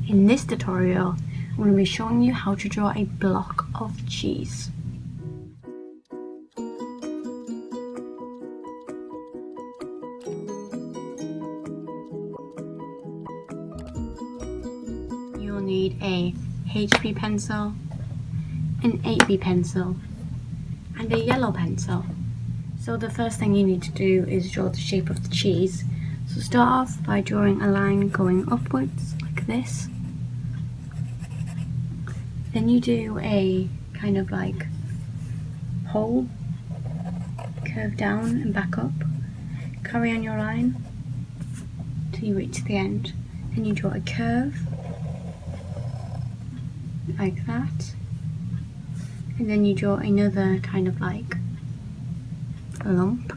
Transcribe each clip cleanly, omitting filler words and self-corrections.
In this tutorial, I'm going to be showing you how to draw a block of cheese. You'll need a HB pencil, an 8B pencil, and a yellow pencil. So the first thing you need to do is draw the shape of the cheese. So start off by drawing a line going upwards like this. Then you do a kind of like hole, curve down and back up. Carry on your line till you reach the end. Then you draw a curve like that. And then you draw another kind of like a lump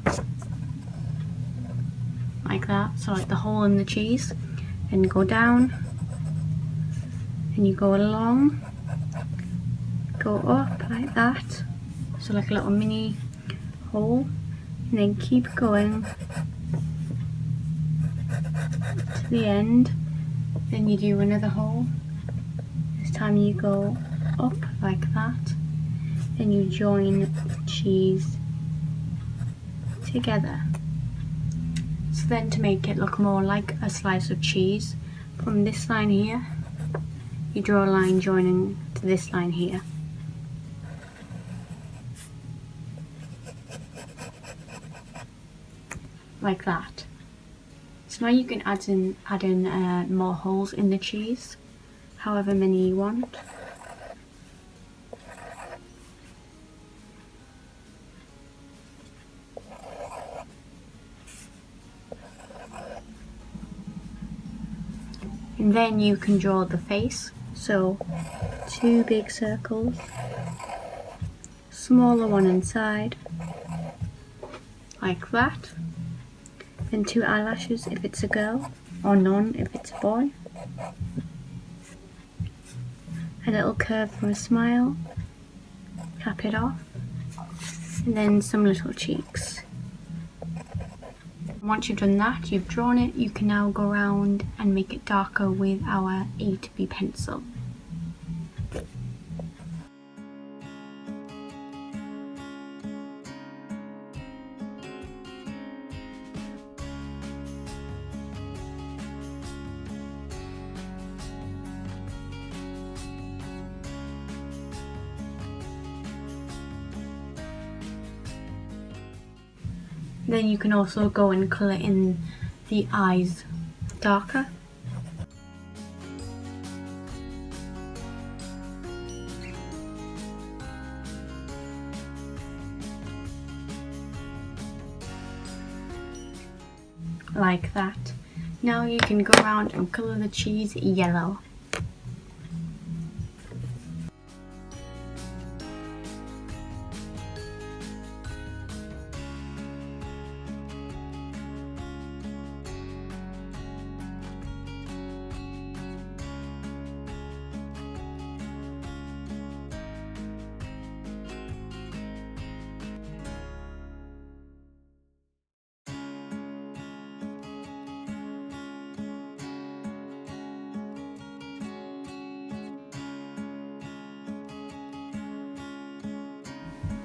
like that, so like the hole in the cheese. Then you go down and you go along, go up like that, so like a little mini hole, and then keep going to the end. Then you do another hole. This time you go up like that. Then you join the cheese together. So then to make it look more like a slice of cheese, from this line here, you draw a line joining to this line here. Like that. So now you can add in more holes in the cheese, however many you want. And then you can draw the face, so 2 big circles, smaller one inside, like that. Then 2 eyelashes if it's a girl, or none if it's a boy. A little curve for a smile, cap it off, and then some little cheeks. Once you've done that, you've drawn it, you can now go around and make it darker with our 8B pencil. Then you can also go and colour in the eyes darker. Like that. Now you can go around and colour the cheese yellow.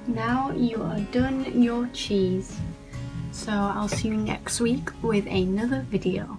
Now you are done your cheese, so I'll see you next week with another video.